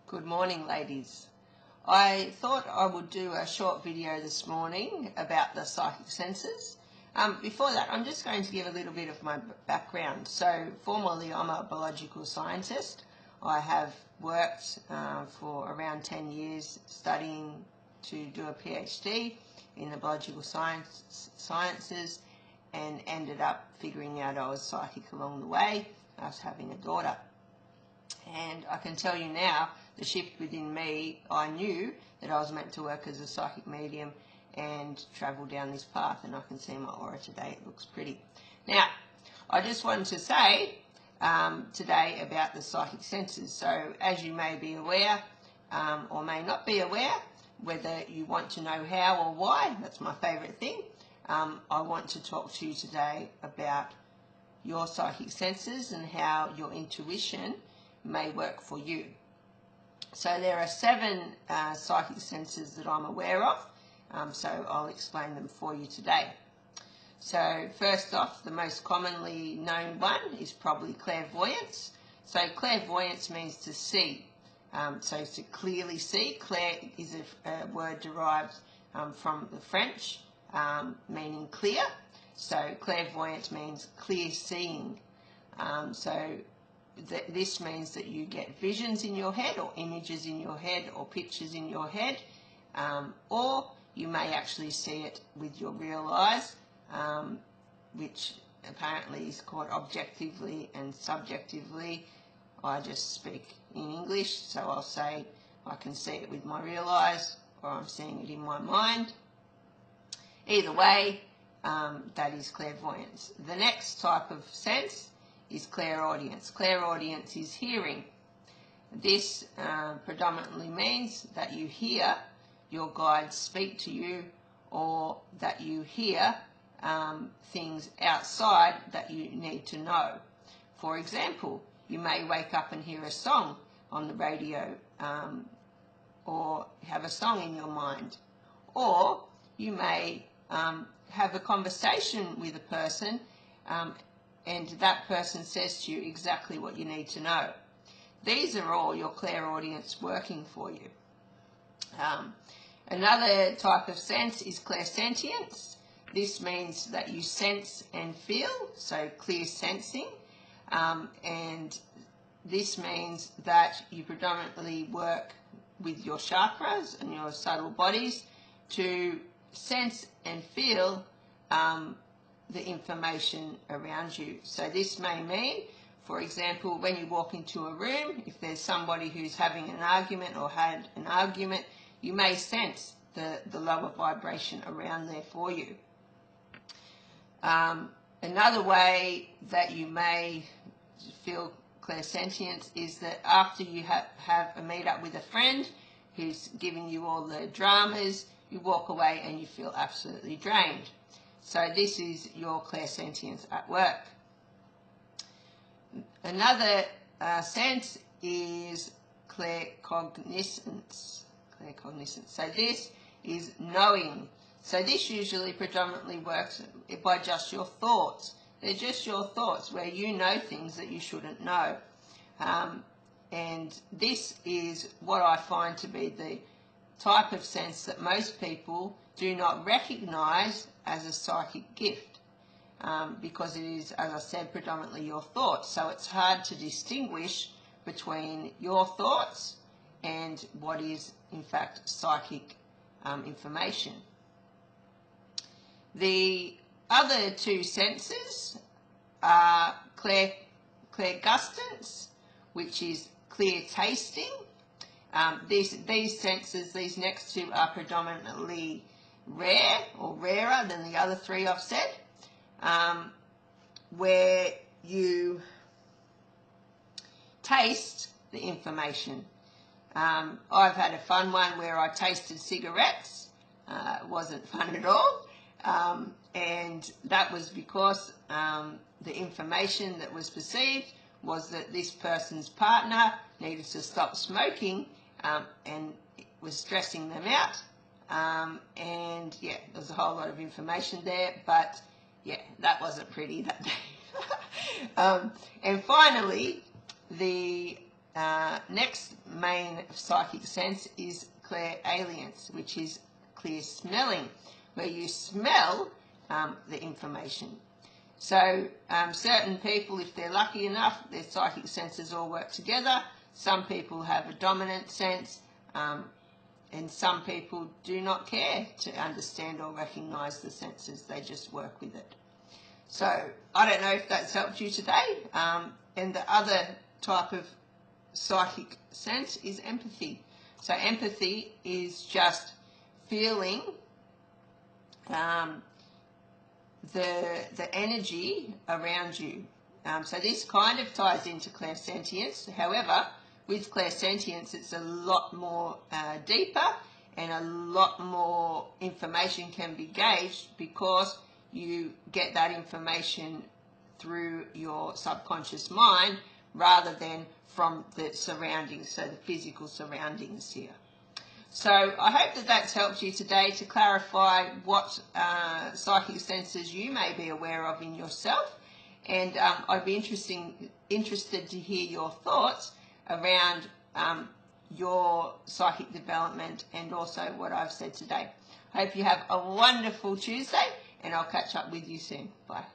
Good morning, ladies. I thought I would do a short video this morning about the psychic senses. Before that, I'm just going to give a little bit of my background. So, formerly, I'm a biological scientist. I have worked for around 10 years studying to do a PhD in the biological sciences and ended up figuring out I was psychic along the way. I was having a daughter. And I can tell you now, the shift within me, I knew that I was meant to work as a psychic medium and travel down this path, and I can see my aura today. It looks pretty. Now, I just wanted to say today about the psychic senses. So, as you may be aware, or may not be aware, whether you want to know how or why, that's my favourite thing, I want to talk to you today about your psychic senses and how your intuition may work for you. So there are 7 psychic senses that I'm aware of, so I'll explain them for you today. So first off, the most commonly known one is probably clairvoyance. So clairvoyance means to see, so to clearly see. Clair is a word derived from the French, meaning clear. So clairvoyance means clear seeing. This means that you get visions in your head or images in your head or pictures in your head, or you may actually see it with your real eyes, which apparently is called objectively and subjectively. I just speak in English, so I'll say I can see it with my real eyes or I'm seeing it in my mind. Either way, that is clairvoyance. The next type of sense is clairaudience. Clairaudience is hearing. This predominantly means that you hear your guides speak to you, or that you hear things outside that you need to know. For example, you may wake up and hear a song on the radio, or have a song in your mind, or you may have a conversation with a person and that person says to you exactly what you need to know. These are all your clairaudience working for you. Another type of sense is clairsentience. This means that you sense and feel, so clear sensing. And this means that you predominantly work with your chakras and your subtle bodies to sense and feel the information around you. So this may mean, for example, when you walk into a room, if there's somebody who's having an argument or had an argument, you may sense the lower vibration around there for you. Another way that you may feel clairsentience is that after you have a meet up with a friend who's giving you all the dramas, you walk away and you feel absolutely drained. So this is your clairsentience at work. Another sense is claircognizance. So this is knowing. So this usually predominantly works by just your thoughts. They're just your thoughts where you know things that you shouldn't know. And this is what I find to be the type of sense that most people do not recognize as a psychic gift, because it is, as I said, predominantly your thoughts. So it's hard to distinguish between your thoughts and what is, in fact, psychic information. The other 2 senses are clairgustance, which is clear tasting. These senses, these next 2, are predominantly rare or rarer than the other 3 I've said, where you taste the information. I've had a fun one where I tasted cigarettes. It wasn't fun at all, and that was because the information that was perceived was that this person's partner needed to stop smoking, and it was stressing them out. And yeah, there's a whole lot of information there, but yeah, that wasn't pretty that day. And finally, the next main psychic sense is clairvoyance, which is clear smelling, where you smell the information. So certain people, if they're lucky enough, their psychic senses all work together. Some people have a dominant sense, and some people do not care to understand or recognise the senses. They just work with it. So I don't know if that's helped you today. And the other type of psychic sense is empathy. So empathy is just feeling the energy around you. So this kind of ties into clairsentience. However, with clairsentience, it's a lot more deeper, and a lot more information can be gauged because you get that information through your subconscious mind rather than from the surroundings, so the physical surroundings here. So I hope that that's helped you today to clarify what psychic senses you may be aware of in yourself, and I'd be interested to hear your thoughts around your psychic development and also what I've said today. Hope you have a wonderful Tuesday, and I'll catch up with you soon. Bye.